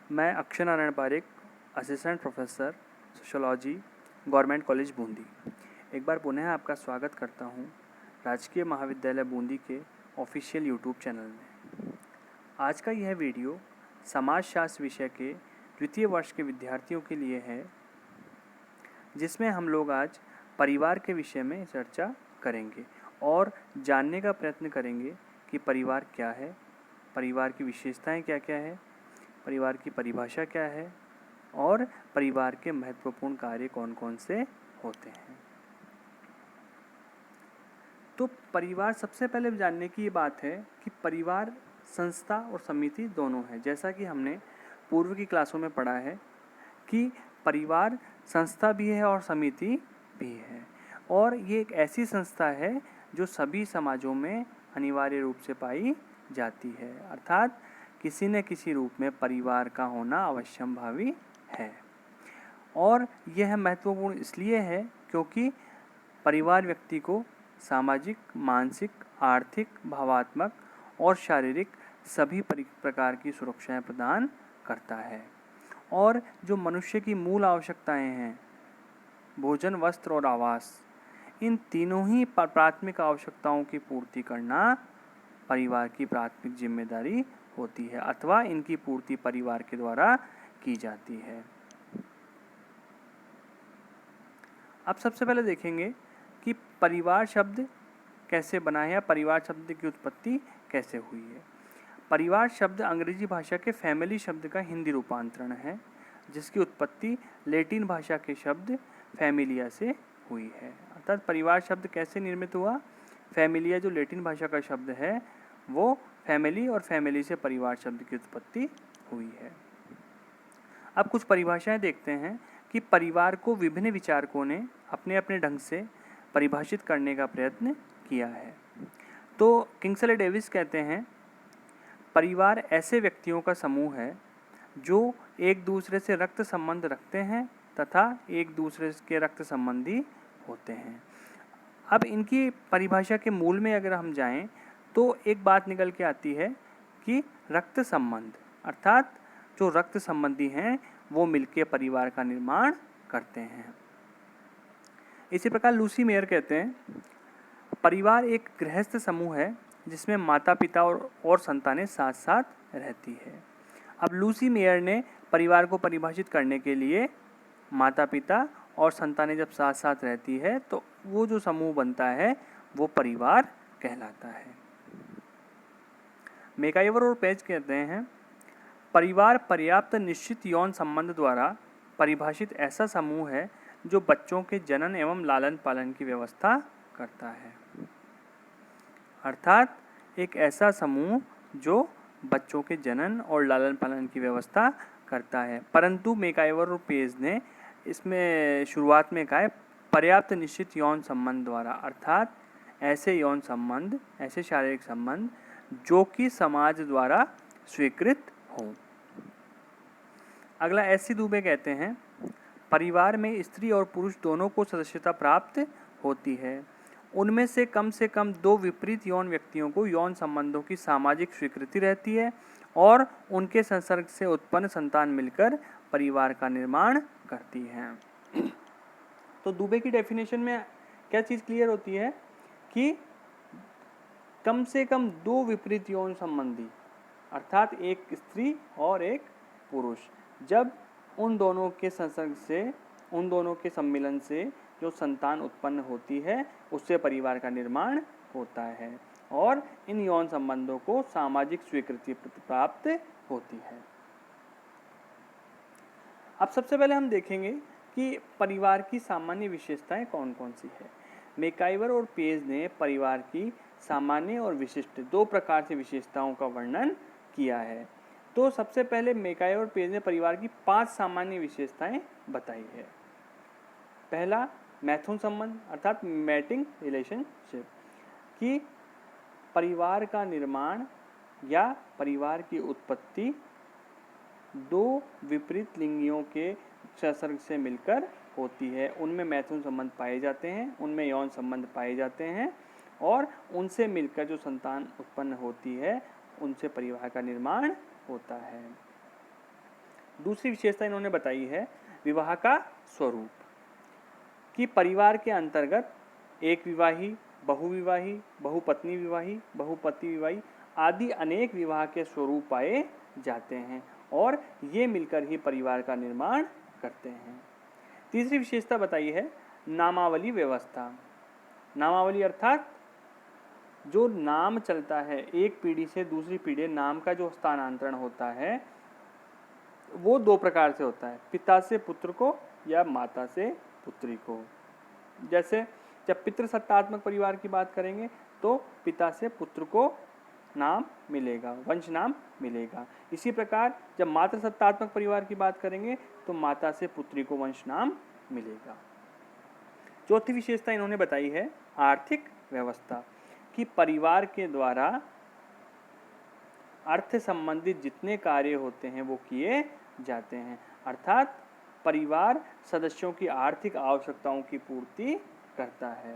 मैं Akshay Narayan Pareek, assistant professor sociology, government college Bundi. एक बार पुनः आपका स्वागत करता हूं राजकीय महाविद्यालय बूंदी के ऑफिशियल यूट्यूब चैनल में। आज का यह वीडियो समाजशास्त्र विषय के द्वितीय वर्ष के विद्यार्थियों के लिए है, जिसमें हम लोग आज परिवार के विषय में चर्चा करेंगे और जानने का प्रयत्न करेंगे कि परिवार क्या है, परिवार की विशेषताएं क्या क्या है, परिवार की परिभाषा क्या है और परिवार के महत्वपूर्ण कार्य कौन कौन से होते हैं। तो परिवार, सबसे पहले जानने की ये बात है कि परिवार संस्था और समिति दोनों है। जैसा कि हमने पूर्व की क्लासों में पढ़ा है कि परिवार संस्था भी है और समिति भी है, और ये एक ऐसी संस्था है जो सभी समाजों में अनिवार्य रूप से पाई जाती है, अर्थात किसी न किसी रूप में परिवार का होना अवश्यंभावी है। और यह महत्वपूर्ण इसलिए है क्योंकि परिवार व्यक्ति को सामाजिक, मानसिक, आर्थिक, भावात्मक और शारीरिक सभी प्रकार की सुरक्षाएं प्रदान करता है। और जो मनुष्य की मूल आवश्यकताएं हैं, भोजन, वस्त्र और आवास, इन तीनों ही प्राथमिक आवश्यकताओं की पूर्ति करना परिवार की प्राथमिक जिम्मेदारी होती है, अथवा इनकी पूर्ति परिवार के द्वारा की जाती है। अब सबसे पहले देखेंगे कि परिवार शब्द कैसे बना है या परिवार शब्द की उत्पत्ति कैसे हुई है। परिवार शब्द अंग्रेजी भाषा के फैमिली शब्द का हिंदी रूपांतरण है, जिसकी उत्पत्ति लैटिन भाषा के शब्द फैमिलिया से हुई है। अर्थात परिवार शब्द कैसे निर्मित हुआ? फैमिलिया जो लैटिन भाषा का शब्द है, वो फैमिली, और फैमिली से परिवार शब्द की उत्पत्ति हुई है। अब कुछ परिभाषाएं देखते हैं कि परिवार को विभिन्न विचारकों ने अपने अपने ढंग से परिभाषित करने का प्रयत्न किया है। तो किंग्सले डेविस कहते हैं, परिवार ऐसे व्यक्तियों का समूह है जो एक दूसरे से रक्त संबंध रखते हैं तथा एक दूसरे के रक्त संबंधी होते हैं। अब इनकी परिभाषा के मूल में अगर हम जाएं तो एक बात निकल के आती है कि रक्त संबंध, अर्थात जो रक्त संबंधी हैं वो मिलकर परिवार का निर्माण करते हैं। इसी प्रकार लूसी मेयर कहते हैं, परिवार एक गृहस्थ समूह है जिसमें माता पिता और संतानें साथ साथ रहती है। अब लूसी मेयर ने परिवार को परिभाषित करने के लिए माता पिता और संतानें जब साथ साथ रहती है तो वो जो समूह बनता है वो परिवार कहलाता है। मैकाइवर और पेज कहते हैं, परिवार पर्याप्त निश्चित यौन संबंध द्वारा परिभाषित ऐसा समूह है जो बच्चों के जनन एवं लालन पालन की व्यवस्था करता है। अर्थात एक ऐसा समूह जो बच्चों के जनन और लालन पालन की व्यवस्था करता है। परंतु मैकाइवर और पेज ने इसमें शुरुआत में कहा है पर्याप्त निश्चित यौन संबंध द्वारा, अर्थात ऐसे यौन संबंध, ऐसे शारीरिक संबंध जो कि समाज द्वारा स्वीकृत हो। अगला एस सी दुबे कहते हैं, परिवार में स्त्री और पुरुष दोनों को सदस्यता प्राप्त होती है। उनमें से कम 2 विपरीत यौन व्यक्तियों को यौन संबंधों की सामाजिक स्वीकृति रहती है और उनके संसर्ग से उत्पन्न संतान मिलकर परिवार का निर्माण करती है। तो दुबे की डेफिनेशन में क्या चीज़ क्लियर होती है कि कम से कम 2 विपरीत यौन संबंधी, अर्थात एक स्त्री और एक पुरुष, जब उन दोनों के संसर्ग से, उन दोनों के सम्मिलन से जो संतान उत्पन्न होती है उससे परिवार का निर्माण होता है और इन यौन संबंधों को सामाजिक स्वीकृति प्राप्त होती है। अब सबसे पहले हम देखेंगे कि परिवार की सामान्य विशेषताएं कौन कौन सी है। मैकाइवर और पेज ने परिवार की सामान्य और विशिष्ट 2 प्रकार से विशेषताओं का वर्णन किया है। तो सबसे पहले मैकाइवर और पेज ने परिवार की 5 सामान्य विशेषताएं बताई है। पहला, मैथुन संबंध, अर्थात मैटिंग रिलेशनशिप, कि परिवार का निर्माण या परिवार की उत्पत्ति 2 विपरीत लिंगियों के संसर्ग से मिलकर होती है। उनमें मैथुन संबंध पाए जाते हैं, उनमें यौन संबंध पाए जाते हैं और उनसे मिलकर जो संतान उत्पन्न होती है उनसे परिवार का निर्माण होता है। दूसरी विशेषता इन्होंने बताई है विवाह का स्वरूप, कि परिवार के अंतर्गत एक विवाही, बहुविवाही, बहुपत्नी विवाही, बहुपति विवाही आदि अनेक विवाह के स्वरूप पाए जाते हैं और ये मिलकर ही परिवार का निर्माण करते हैं। तीसरी विशेषता बताई है नामावली व्यवस्था। नामावली अर्थात जो नाम चलता है, एक पीढ़ी से दूसरी पीढ़ी नाम का जो स्थानांतरण होता है वो दो प्रकार से होता है, पिता से पुत्र को या माता से पुत्री को। जैसे जब पितृसत्तात्मक परिवार की बात करेंगे तो पिता से पुत्र को नाम मिलेगा, वंश नाम मिलेगा। इसी प्रकार जब मातृसत्तात्मक परिवार की बात करेंगे तो माता से पुत्री को वंश नाम मिलेगा। चौथी विशेषता इन्होंने बताई है आर्थिक व्यवस्था, कि परिवार के द्वारा अर्थ संबंधित जितने कार्य होते हैं वो किए जाते हैं, अर्थात परिवार सदस्यों की आर्थिक आवश्यकताओं की पूर्ति करता है।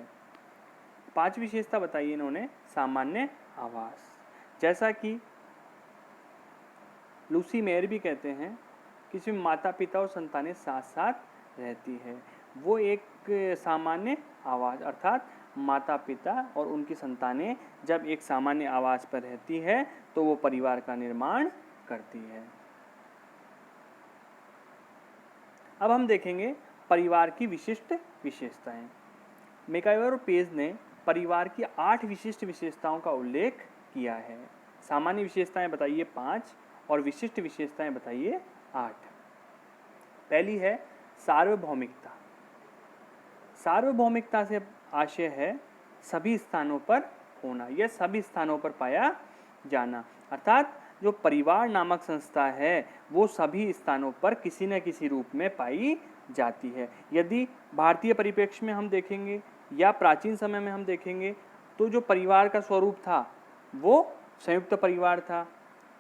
पांचवी विशेषता बताई इन्होंने सामान्य आवास। जैसा कि लूसी मेयर भी कहते हैं कि इसमें माता पिता और संतानें साथ साथ रहती है, वो एक सामान्य आवास अर्थात माता पिता और उनकी संतानें जब एक सामान्य आवास पर रहती है तो वो परिवार का निर्माण करती है। अब हम देखेंगे परिवार की विशिष्ट विशेषताएं। मैकाइवर और पेज ने परिवार की 8 विशिष्ट विशेषताओं का उल्लेख किया है। सामान्य विशेषताएं बताइए 5 और विशिष्ट विशेषताएं बताइए 8। पहली है सार्वभौमिकता। सार्वभौमिकता से आशय है सभी स्थानों पर होना या सभी स्थानों पर पाया जाना, अर्थात जो परिवार नामक संस्था है वो सभी स्थानों पर किसी न किसी रूप में पाई जाती है। यदि भारतीय परिप्रेक्ष्य में हम देखेंगे या प्राचीन समय में हम देखेंगे तो जो परिवार का स्वरूप था वो संयुक्त परिवार था,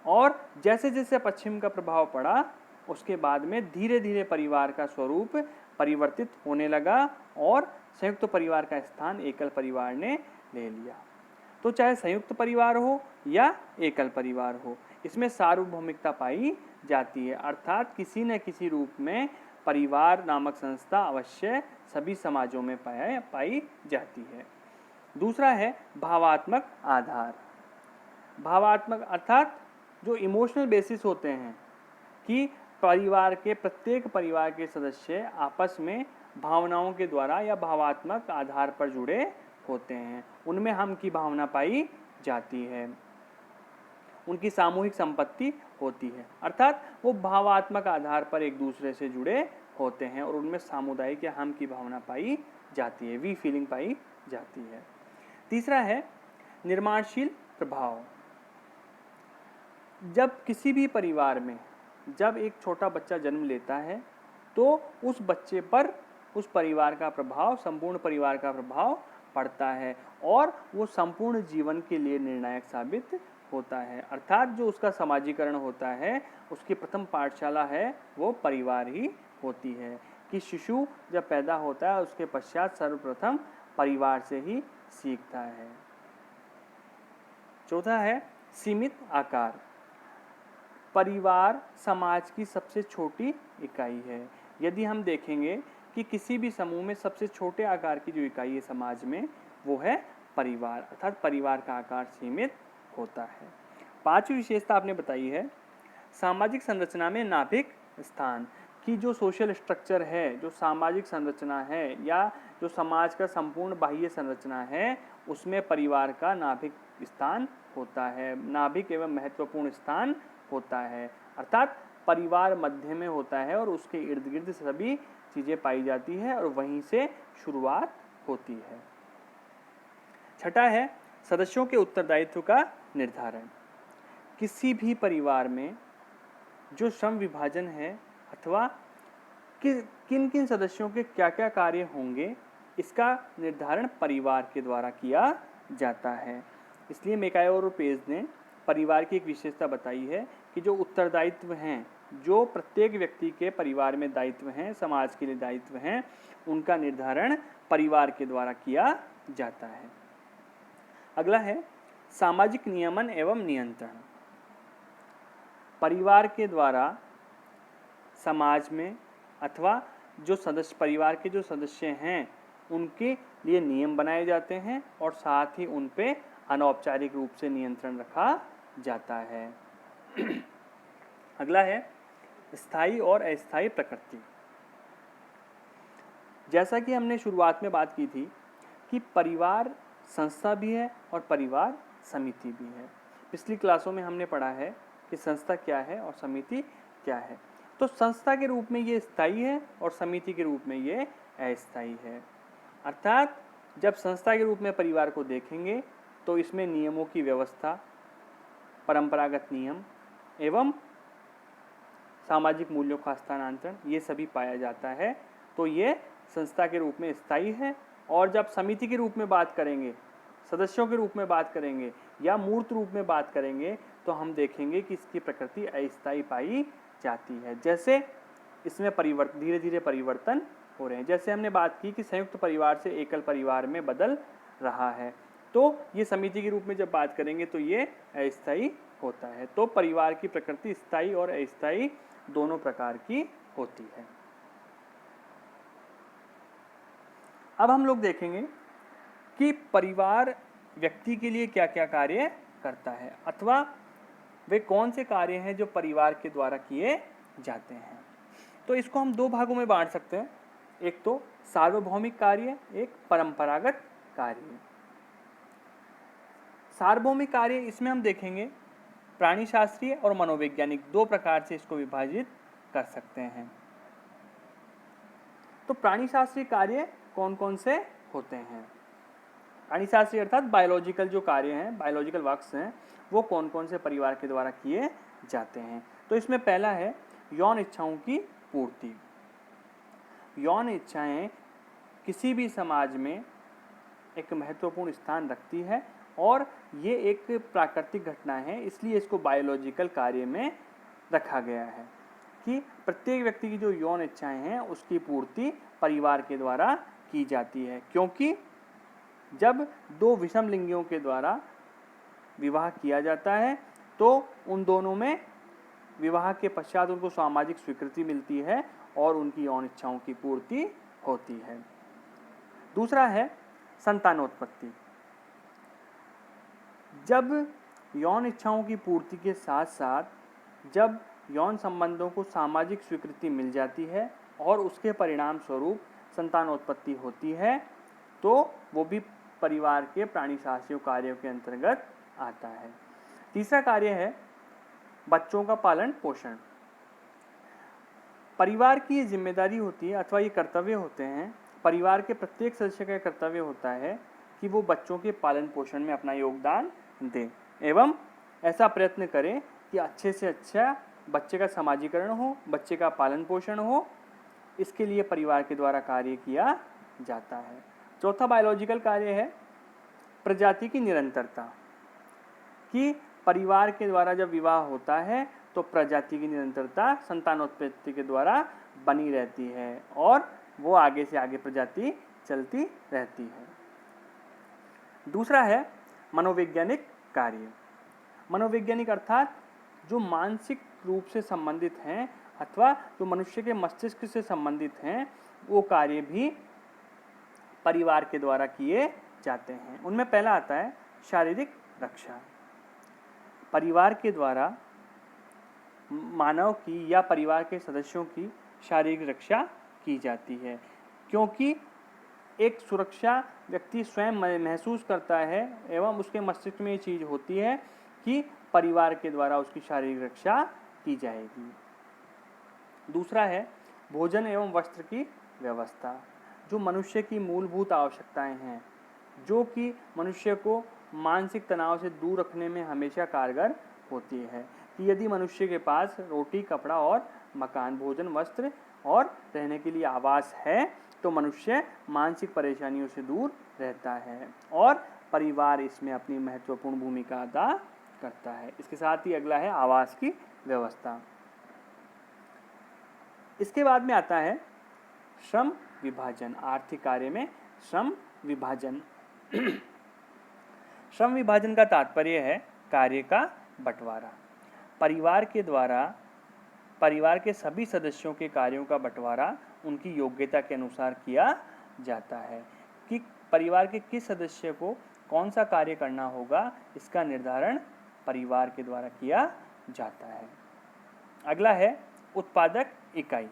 और जैसे जैसे पश्चिम का प्रभाव पड़ा उसके बाद में धीरे धीरे परिवार का स्वरूप परिवर्तित होने लगा और संयुक्त परिवार का स्थान एकल परिवार ने ले लिया। तो चाहे संयुक्त परिवार हो या एकल परिवार हो, इसमें सार्वभौमिकता पाई जाती है, अर्थात किसी न किसी रूप में परिवार नामक संस्था अवश्य सभी समाजों में पाई जाती है। दूसरा है भावात्मक आधार। भावात्मक अर्थात जो इमोशनल बेसिस होते हैं कि परिवार के प्रत्येक परिवार के सदस्य आपस में भावनाओं के द्वारा या भावात्मक आधार पर जुड़े होते हैं, उनमें हम की भावना पाई जाती है, उनकी सामूहिक संपत्ति होती है, अर्थात वो भावात्मक आधार पर एक दूसरे से जुड़े होते हैं और उनमें सामुदायिक या हम की भावना पाई जाती है, वी फीलिंग पाई जाती है। तीसरा है निर्माणशील प्रभाव। जब किसी भी परिवार में जब एक छोटा बच्चा जन्म लेता है तो उस बच्चे पर उस परिवार का प्रभाव, संपूर्ण परिवार का प्रभाव पड़ता है और वो संपूर्ण जीवन के लिए निर्णायक साबित होता है, अर्थात जो उसका समाजीकरण होता है उसकी प्रथम पाठशाला है वो परिवार ही होती है, कि शिशु जब पैदा होता है उसके पश्चात सर्वप्रथम परिवार से ही सीखता है। चौथा है सीमित आकार। परिवार समाज की सबसे छोटी इकाई है। यदि हम देखेंगे कि किसी भी समूह में सबसे छोटे आकार की जो इकाई है समाज में वो है परिवार, अर्थात परिवार का आकार सीमित होता है। पांचवी विशेषता आपने बताई है सामाजिक संरचना में नाभिक स्थान, की जो सोशल स्ट्रक्चर है, जो सामाजिक संरचना है या जो समाज का संपूर्ण बाह्य संरचना है उसमें परिवार का नाभिक स्थान होता है, नाभिक एवं महत्वपूर्ण स्थान होता है, अर्थात परिवार मध्य में होता है और उसके इर्द गिर्द सभी चीजें पाई जाती है और वहीं से शुरुआत होती है। छठा है सदस्यों के उत्तरदायित्व का निर्धारण। किसी भी परिवार में जो श्रम विभाजन है अथवा किन किन सदस्यों के क्या क्या कार्य होंगे इसका निर्धारण परिवार के द्वारा किया जाता है। इसलिए मैकाइवर और पेज ने परिवार की एक विशेषता बताई है कि जो उत्तरदायित्व हैं, जो प्रत्येक व्यक्ति के परिवार में दायित्व हैं, समाज के लिए दायित्व हैं, उनका निर्धारण परिवार के द्वारा किया जाता है। अगला है सामाजिक नियमन एवं नियंत्रण। परिवार के द्वारा समाज में अथवा जो सदस्य परिवार के जो सदस्य हैं उनके लिए नियम बनाए जाते हैं और साथ ही उन पे अनौपचारिक रूप से नियंत्रण रखा जाता है। अगला है स्थायी और अस्थायी प्रकृति। जैसा कि हमने शुरुआत में बात की थी कि परिवार संस्था भी है और परिवार समिति भी है। पिछली क्लासों में हमने पढ़ा है कि संस्था क्या है और समिति क्या है। तो संस्था के रूप में ये स्थायी है और समिति के रूप में ये अस्थायी है। अर्थात जब संस्था के रूप में परिवार को देखेंगे तो इसमें नियमों की व्यवस्था, परंपरागत नियम एवं सामाजिक मूल्यों का हस्तांतरण ये सभी पाया जाता है। तो ये संस्था के रूप में स्थायी है। और जब समिति के रूप में बात करेंगे, सदस्यों के रूप में बात करेंगे या मूर्त रूप में बात करेंगे तो हम देखेंगे कि इसकी प्रकृति अस्थायी पाई जाती है। जैसे इसमें धीरे धीरे परिवर्तन हो रहे हैं। जैसे हमने बात की कि संयुक्त परिवार से एकल परिवार में बदल रहा है, तो ये समिति के रूप में जब बात करेंगे तो ये अस्थायी होता है। तो परिवार की प्रकृति स्थायी और अस्थायी दोनों प्रकार की होती है। अब हम लोग देखेंगे कि परिवार व्यक्ति के लिए क्या क्या कार्य करता है अथवा वे कौन से कार्य हैं जो परिवार के द्वारा किए जाते हैं। तो इसको हम दो भागों में बांट सकते हैं, एक तो सार्वभौमिक कार्य, एक परंपरागत कार्य। सार्वभौमिक कार्य इसमें हम देखेंगे प्राणी शास्त्रीय और मनोवैज्ञानिक दो प्रकार से इसको विभाजित कर सकते हैं। तो प्राणी शास्त्रीय कार्य कौन कौन से होते हैं? प्राणी शास्त्रीय अर्थात बायोलॉजिकल जो कार्य हैं, बायोलॉजिकल वर्क्स हैं, वो कौन कौन से परिवार के द्वारा किए जाते हैं। तो इसमें पहला है यौन इच्छाओं की पूर्ति। यौन इच्छाएं किसी भी समाज में एक महत्वपूर्ण स्थान रखती है और ये एक प्राकृतिक घटना है, इसलिए इसको बायोलॉजिकल कार्य में रखा गया है कि प्रत्येक व्यक्ति की जो यौन इच्छाएं हैं उसकी पूर्ति परिवार के द्वारा की जाती है। क्योंकि जब दो विषम लिंगियों के द्वारा विवाह किया जाता है तो उन दोनों में विवाह के पश्चात उनको सामाजिक स्वीकृति मिलती है और उनकी यौन इच्छाओं की पूर्ति होती है। दूसरा है संतानोत्पत्ति। जब यौन इच्छाओं की पूर्ति के साथ साथ जब यौन संबंधों को सामाजिक स्वीकृति मिल जाती है और उसके परिणाम स्वरूप संतानोत्पत्ति होती है तो वो भी परिवार के प्राणी शास्त्रीय कार्यों के अंतर्गत आता है। तीसरा कार्य है बच्चों का पालन पोषण। परिवार की ये जिम्मेदारी होती है अथवा ये कर्तव्य होते हैं, परिवार के प्रत्येक सदस्य का कर्तव्य होता है कि वो बच्चों के पालन पोषण में अपना योगदान दें एवं ऐसा प्रयत्न करें कि अच्छे से अच्छा बच्चे का समाजीकरण हो, बच्चे का पालन पोषण हो। इसके लिए परिवार के द्वारा कार्य किया जाता है। चौथा बायोलॉजिकल कार्य है प्रजाति की निरंतरता, कि परिवार के द्वारा जब विवाह होता है तो प्रजाति की निरंतरता संतानोत्पत्ति के द्वारा बनी रहती है और वो आगे से आगे प्रजाति चलती रहती है। दूसरा है मनोवैज्ञानिक कार्य। मनोवैज्ञानिक अर्थात जो मानसिक रूप से संबंधित हैं अथवा जो मनुष्य के मस्तिष्क से संबंधित हैं वो कार्य भी परिवार के द्वारा किए जाते हैं। उनमें पहला आता है शारीरिक रक्षा। परिवार के द्वारा मानव की या परिवार के सदस्यों की शारीरिक रक्षा की जाती है, क्योंकि एक सुरक्षा व्यक्ति स्वयं महसूस करता है एवं उसके मस्तिष्क में ये चीज़ होती है कि परिवार के द्वारा उसकी शारीरिक रक्षा की जाएगी। दूसरा है भोजन एवं वस्त्र की व्यवस्था। जो मनुष्य की मूलभूत आवश्यकताएं हैं, जो कि मनुष्य को मानसिक तनाव से दूर रखने में हमेशा कारगर होती है, कि यदि मनुष्य के पास रोटी, कपड़ा और मकान, भोजन, वस्त्र और रहने के लिए आवास है तो मनुष्य मानसिक परेशानियों से दूर रहता है और परिवार इसमें अपनी महत्वपूर्ण भूमिका अदा करता है। इसके साथ ही अगला है आवास की व्यवस्था। इसके बाद में आता है श्रम विभाजन। आर्थिक कार्य में श्रम विभाजन। श्रम विभाजन का तात्पर्य है कार्य का बंटवारा। परिवार के द्वारा परिवार के सभी सदस्यों के कार्यों का बंटवारा उनकी योग्यता के अनुसार किया जाता है। कि परिवार के किस सदस्य को कौन सा कार्य करना होगा, इसका निर्धारण परिवार के द्वारा किया जाता है। अगला है उत्पादक इकाई,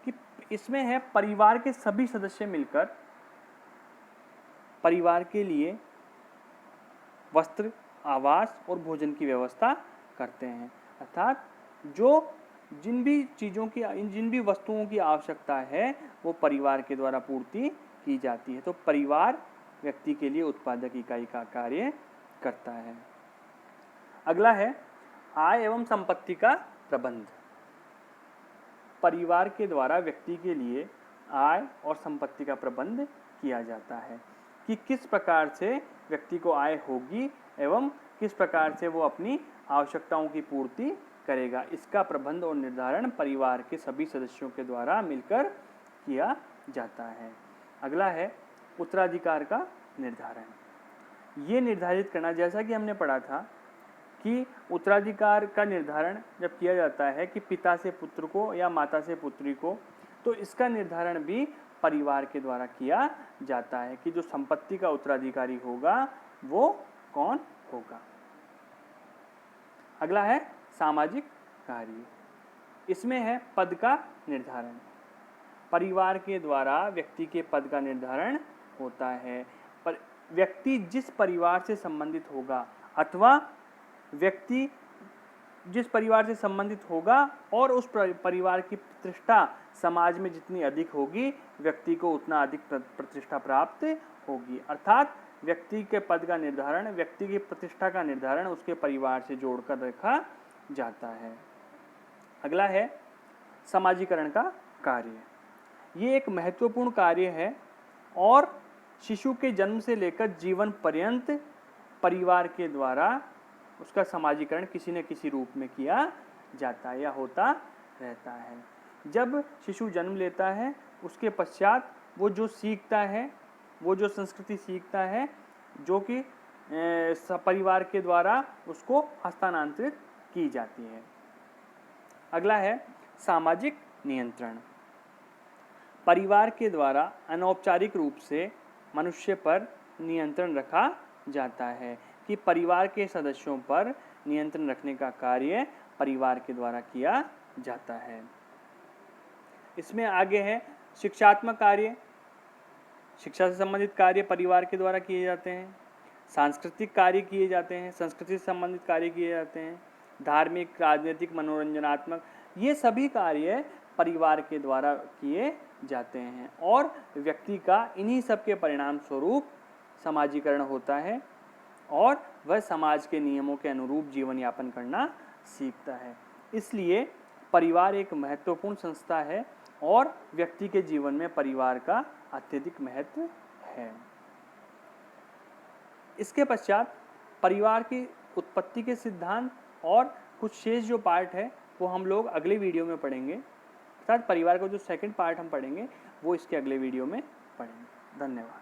कि इसमें है परिवार के सभी सदस्य मिलकर परिवार के लिए वस्त्र, आवास और भोजन की व्यवस्था करते हैं। अर्थात जिन भी वस्तुओं की आवश्यकता है वो परिवार के द्वारा पूर्ति की जाती है। तो परिवार व्यक्ति के लिए उत्पादक इकाई का कार्य करता है। अगला है आय एवं संपत्ति का प्रबंध। परिवार के द्वारा व्यक्ति के लिए आय और संपत्ति का प्रबंध किया जाता है कि किस प्रकार से व्यक्ति को आय होगी एवं किस प्रकार से वो अपनी आवश्यकताओं की पूर्ति करेगा। इसका प्रबंध और निर्धारण परिवार के सभी सदस्यों के द्वारा मिलकर किया जाता है। अगला है उत्तराधिकार का निर्धारण। ये निर्धारित करना, जैसा कि हमने पढ़ा था कि उत्तराधिकार का निर्धारण जब किया जाता है कि पिता से पुत्र को या माता से पुत्री को, तो इसका निर्धारण भी परिवार के द्वारा किया जाता है कि जो संपत्ति का उत्तराधिकारी होगा वो कौन होगा। अगला है सामाजिक कार्य। इसमें है पद का निर्धारण। परिवार के द्वारा व्यक्ति के पद का निर्धारण होता है। पर व्यक्ति जिस परिवार से संबंधित होगा अथवा व्यक्ति जिस परिवार से संबंधित होगा और उस परिवार की प्रतिष्ठा समाज में जितनी अधिक होगी, व्यक्ति को उतना अधिक प्रतिष्ठा प्राप्त होगी। अर्थात व्यक्ति के पद का निर्धारण, व्यक्ति की प्रतिष्ठा का निर्धारण उसके परिवार से जोड़कर रखा जाता है। अगला है समाजीकरण का कार्य। ये एक महत्वपूर्ण कार्य है और शिशु के जन्म से लेकर जीवन पर्यंत परिवार के द्वारा उसका समाजीकरण किसी न किसी रूप में किया जाता है या होता रहता है। जब शिशु जन्म लेता है उसके पश्चात वो जो सीखता है, वो जो संस्कृति सीखता है, जो कि परिवार के द्वारा उसको हस्तांतरित की जाती है। अगला है सामाजिक नियंत्रण। परिवार के द्वारा अनौपचारिक रूप से मनुष्य पर नियंत्रण रखा जाता है कि परिवार के सदस्यों पर नियंत्रण रखने का कार्य परिवार के द्वारा किया जाता है। इसमें आगे है शिक्षात्मक कार्य। शिक्षा से संबंधित कार्य परिवार के द्वारा किए जाते हैं। सांस्कृतिक कार्य किए जाते हैं, संस्कृति से संबंधित कार्य किए जाते हैं, धार्मिक, राजनीतिक, मनोरंजनात्मक, ये सभी कार्य परिवार के द्वारा किए जाते हैं और व्यक्ति का इन्हीं सब के परिणाम स्वरूप समाजीकरण होता है और वह समाज के नियमों के अनुरूप जीवन यापन करना सीखता है। इसलिए परिवार एक महत्वपूर्ण संस्था है और व्यक्ति के जीवन में परिवार का अत्यधिक महत्व है। इसके पश्चात परिवार की उत्पत्ति के सिद्धांत और कुछ शेष जो पार्ट है वो हम लोग अगले वीडियो में पढ़ेंगे। अर्थात परिवार का जो सेकंड पार्ट हम पढ़ेंगे वो इसके अगले वीडियो में पढ़ेंगे। धन्यवाद।